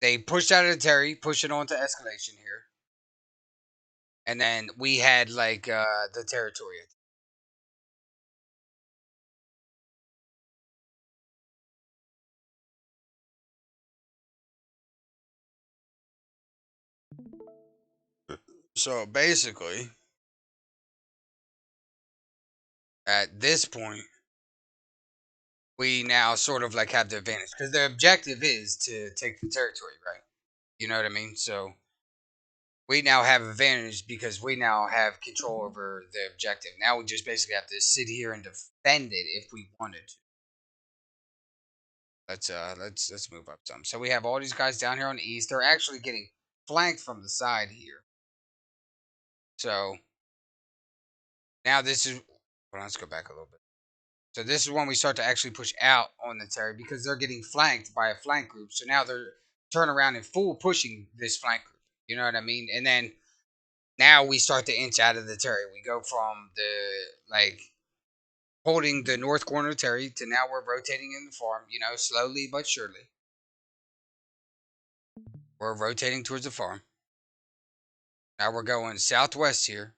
They pushed out of the Terry, pushing on to escalation here. And then we had like the territory. So basically, at this point, we now sort of like have the advantage because the objective is to take the territory, right? You know what I mean? So we now have advantage because we now have control over the objective. Now we just basically have to sit here and defend it if we wanted to. Let's move up some. So we have all these guys down here on the east. They're actually getting flanked from the side here. So now this is. Well, let's go back a little bit. So this is when we start to actually push out on the Terry because they're getting flanked by a flank group. So now they're turn around and full pushing this flank group. You know what I mean? And then now we start to inch out of the Terry. We go from the like holding the north corner of Terry to now we're rotating in the farm. You know, slowly but surely. We're rotating towards the farm. Now we're going southwest here.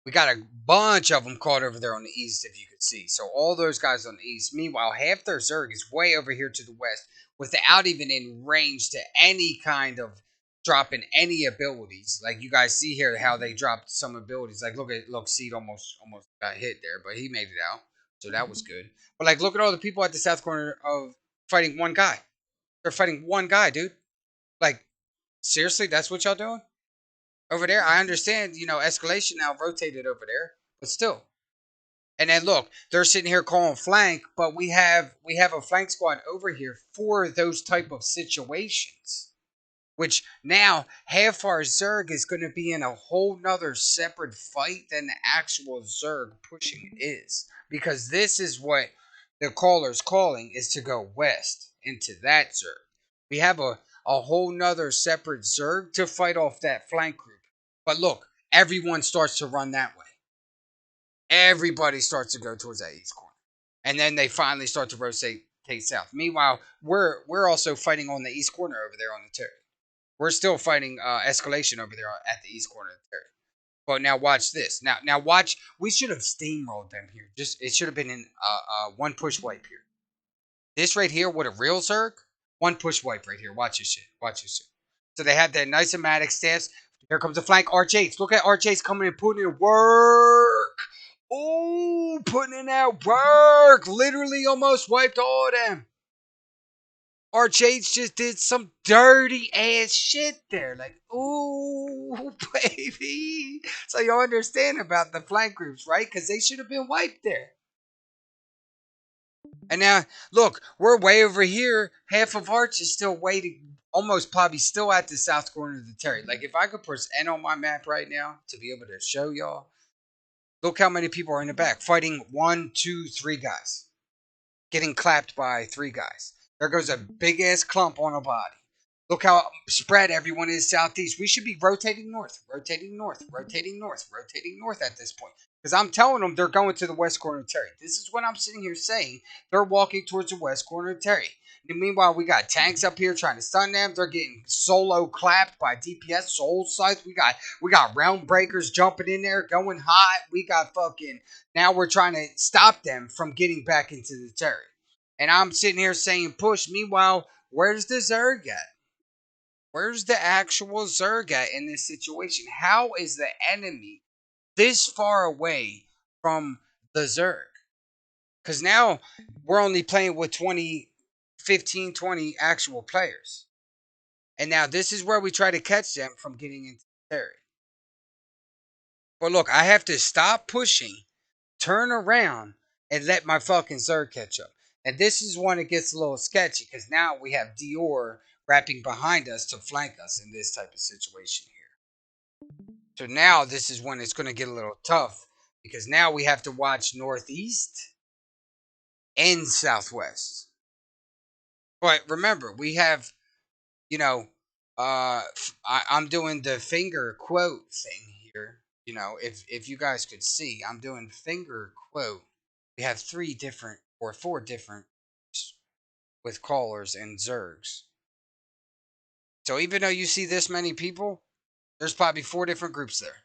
We got a bunch of them caught over there on the east, if you could see. So all those guys on the east. Meanwhile, half their Zerg is way over here to the west, without even in range to any kind of dropping any abilities. Like you guys see here, how they dropped some abilities. Like look, Seed almost got hit there, but he made it out, so that was good. But like, look at all the people at the south corner of fighting one guy. They're fighting one guy, dude. Like, seriously, that's what y'all doing? Over there, I understand, escalation now rotated over there, but still. And then look, they're sitting here calling flank, but we have a flank squad over here for those type of situations. Which now half our Zerg is going to be in a whole nother separate fight than the actual Zerg pushing is. Because this is what the caller's calling is to go west into that Zerg. We have a whole nother separate Zerg to fight off that flank group. But look, everyone starts to run that way. Everybody starts to go towards that east corner. And then they finally start to rotate south. Meanwhile, we're also fighting on the east corner over there on the terrace. We're still fighting escalation over there at the east corner of the territory. But now watch this. Now watch. We should have steamrolled them here. Just it should have been in one push wipe here. This right here with a real Zerg, one push wipe right here. Watch this shit. Watch this shit. So they had that nice Amatic stance. Here comes the flank RJs. Look at RJs coming and putting in work. Oh, putting in that work. Literally almost wiped all of them. RJ's just did some dirty ass shit there. Like, ooh, baby. So you understand about the flank groups, right? Because they should have been wiped there. And now, look, we're way over here. Half of Arch is still waiting, almost probably still at the south corner of the Terry. Like, if I could press N on my map right now to be able to show y'all, look how many people are in the back fighting one, two, three guys, getting clapped by three guys. There goes a big ass clump on a body. Look how spread everyone is southeast. We should be rotating north, rotating north, rotating north, rotating north at this point. Because I'm telling them they're going to the west corner of Terry. This is what I'm sitting here saying. They're walking towards the west corner of Terry. And meanwhile, we got tanks up here trying to stun them. They're getting solo clapped by DPS soul sites. We got round breakers jumping in there, going hot. We got fucking now we're trying to stop them from getting back into the Terry. And I'm sitting here saying push. Meanwhile, where's the Zerg at? Where's the actual Zerg at in this situation? How is the enemy this far away from the Zerg? Because now we're only playing with 20, 15, 20 actual players. And now this is where we try to catch them from getting into the area. But look, I have to stop pushing, turn around, and let my fucking Zerg catch up. And this is when it gets a little sketchy because now we have Dior wrapping behind us to flank us in this type of situation here. So now this is when it's going to get a little tough because now we have to watch northeast and southwest. But remember, we have, you know, I'm doing the finger quote thing here. If you guys could see, I'm doing finger quote. We have three different or four different with callers and zergs. So even though you see this many people, there's probably four different groups there.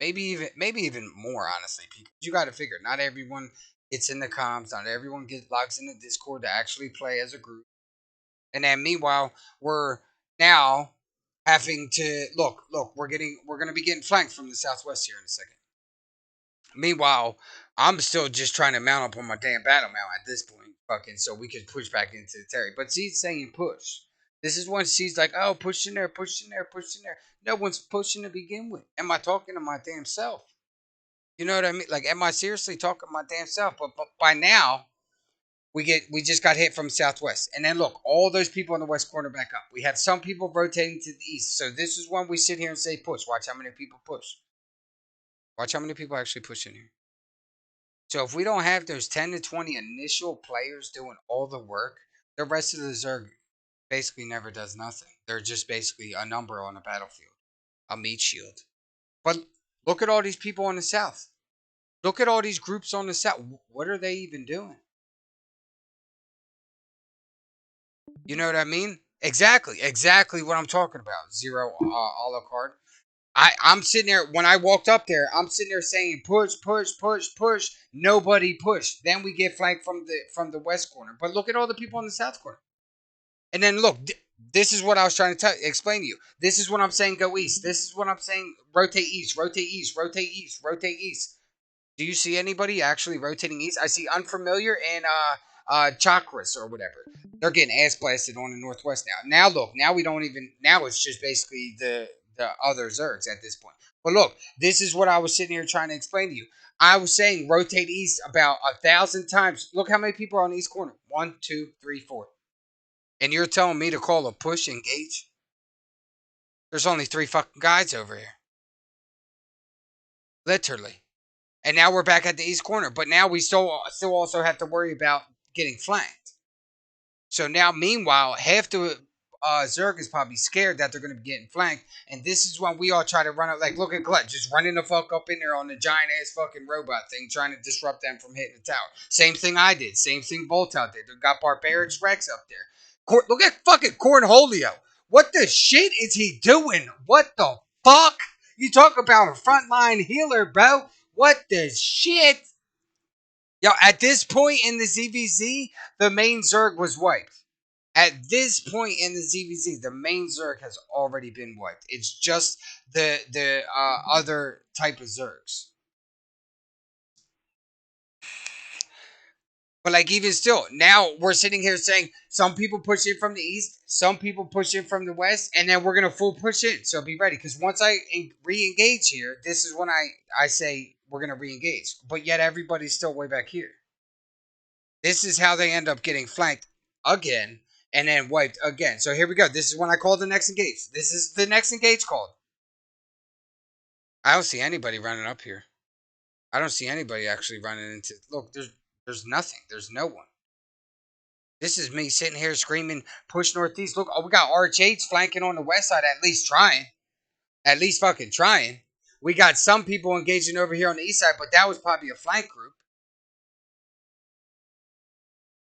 Maybe even more, honestly, because you got to figure not everyone gets in the comms, not everyone gets logs in the Discord to actually play as a group. And then meanwhile, we're now having to look, we're gonna be getting flanked from the southwest here in a second. Meanwhile, I'm still just trying to mount up on my damn battle mount at this point, fucking, so we can push back into the Terry. But C's saying push. This is when C's like, oh, push in there, push in there, push in there. No one's pushing to begin with. Am I talking to my damn self? You know what I mean? Like, am I seriously talking to my damn self? But by now, we just got hit from southwest, and then look, all those people in the west corner back up. We have some people rotating to the east. So this is when we sit here and say push. Watch how many people push. Watch how many people actually push in here. So if we don't have those 10 to 20 initial players doing all the work, the rest of the Zerg basically never does nothing. They're just basically a number on the battlefield, a meat shield. But look at all these people on the south. Look at all these groups on the south. What are they even doing? You know what I mean? Exactly what I'm talking about. Zero a la carte. I'm sitting there when I walked up there. I'm sitting there saying push, push, push, push. Nobody pushed. Then we get flanked from the west corner. But look at all the people on the south corner. And then look, this is what I was trying to explain to you. This is what I'm saying. Go east. This is what I'm saying. Rotate east. Rotate east. Rotate east. Rotate east. Do you see anybody actually rotating east? I see Unfamiliar and Chakras or whatever. They're getting ass blasted on the northwest now. Now look, now we don't even. Now it's just basically the other Zergs at this point. But look, this is what I was sitting here trying to explain to you. I was saying rotate east about 1,000 times. Look how many people are on the east corner. One, two, three, four. And you're telling me to call a push engage? There's only three fucking guys over here. Literally. And now we're back at the east corner. But now we still also have to worry about getting flanked. So now, meanwhile, half the Zerg is probably scared that they're going to be getting flanked. And this is when we all try to run up. Like, look at Glut just running the fuck up in there on the giant ass fucking robot thing, trying to disrupt them from hitting the tower. Same thing I did. Same thing Voltout did. They got Barbarics Rex up there. Look at fucking Cornholio. What the shit is he doing? What the fuck? You talk about a frontline healer, bro. What the shit? Yo, at this point in the ZVZ, the main Zerg was wiped. At this point in the ZVZ, the main Zerg has already been wiped. It's just the other type of Zergs. But like even still, now we're sitting here saying some people push in from the east, some people push in from the west, and then we're gonna full push in. So be ready, because once I re-engage here, this is when I say we're gonna re-engage. But yet everybody's still way back here. This is how they end up getting flanked again and then wiped again. So here we go. This is when I call the next engage. This is the next engage called. I don't see anybody running up here. I don't see anybody actually running into. Look, there's nothing. There's no one. This is me sitting here screaming, push northeast. Look, oh, we got RHH flanking on the west side, at least trying. At least fucking trying. We got some people engaging over here on the east side, but that was probably a flank group.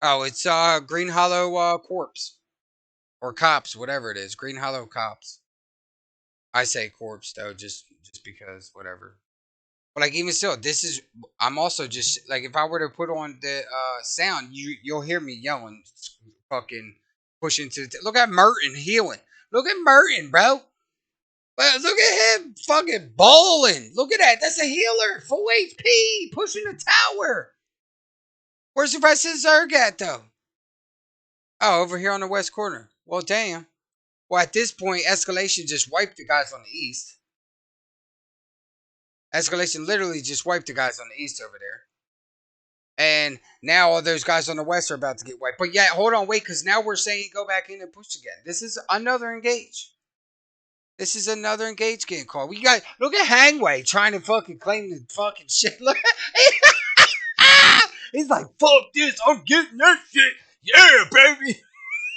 Oh, it's Green Hollow Corpse. Or Cops, whatever it is. Green Hollow Cops. I say Corpse, though, just because, whatever. But like even still, this is I'm also just like if I were to put on the sound, you'll hear me yelling, fucking pushing to. Look at Merton healing. Look at Merton, bro. Well, look at him fucking bowling. Look at that. That's a healer, full HP, pushing the tower. Where's the rest of the Zerg at though? Oh, over here on the west corner. Well, damn. Well, at this point, Escalation just wiped the guys on the east. Escalation literally just wiped the guys on the east over there. And now all those guys on the west are about to get wiped. But yeah, hold on, wait, because now we're saying go back in and push again. This is another engage. This is another engage getting called. We got look at Hangway trying to fucking claim the fucking shit. Look, he's like, fuck this, I'm getting that shit. Yeah, baby.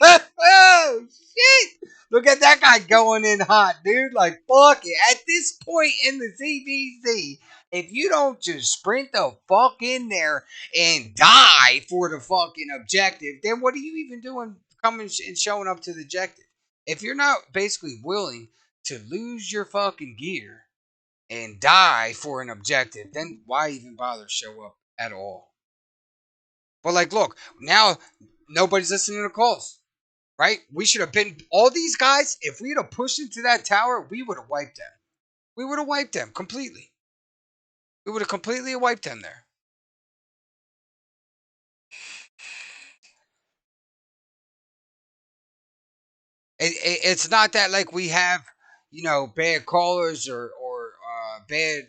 Oh shit! Look at that guy going in hot, dude. Like fuck it. At this point in the CBC, if you don't just sprint the fuck in there and die for the fucking objective, then what are you even doing coming and showing up to the objective? If you're not basically willing to lose your fucking gear and die for an objective, then why even bother show up at all? But like, look, now nobody's listening to calls, right? We should have been all these guys. If we'd have pushed into that tower, we would have wiped them. We would have wiped them completely. We would have completely wiped them there. It's not that like we have, bad callers or bad.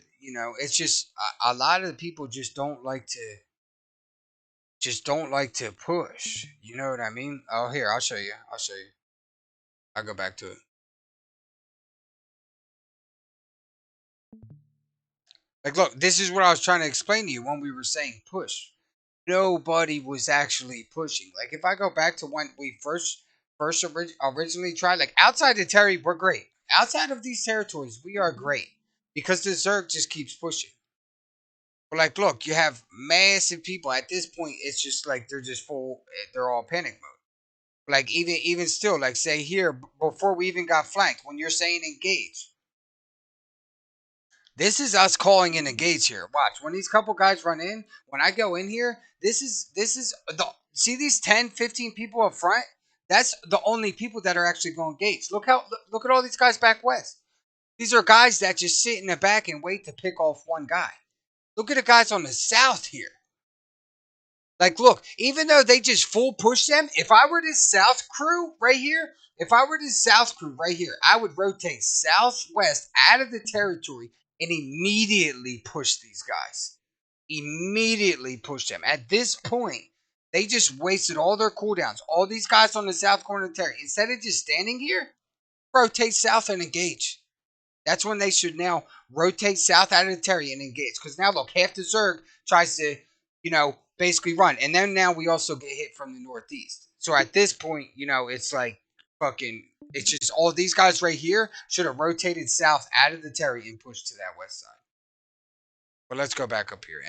It's just a lot of the people just don't like to push. You know what I mean? Oh, here, I'll show you. I'll show you. I'll go back to it. Like, look, this is what I was trying to explain to you when we were saying push. Nobody was actually pushing. Like, if I go back to when we originally tried, like outside the Terry, we're great. Outside of these territories, we are great because the Zerg just keeps pushing. But like, look, you have massive people at this point. It's just like they're just full. They're all panic mode. Like even still, like say here before we even got flanked, when you're saying engage, this is us calling in engage here. Watch when these couple guys run in. When I go in here, this is the see these 10, 15 people up front. That's the only people that are actually going engage. Look at all these guys back west. These are guys that just sit in the back and wait to pick off one guy. Look at the guys on the south here. Like, look, even though they just full push them, if I were this South crew right here, I would rotate southwest out of the territory and immediately push these guys. Immediately push them. At this point, they just wasted all their cooldowns. All these guys on the south corner of the territory. Instead of just standing here, rotate south and engage. That's when they should now rotate south out of the Terry and engage. Because now, look, half the Zerg tries to, basically run. And then now we also get hit from the northeast. So at this point, it's like fucking, it's just all these guys right here should have rotated south out of the Terry and pushed to that west side. But let's go back up here. And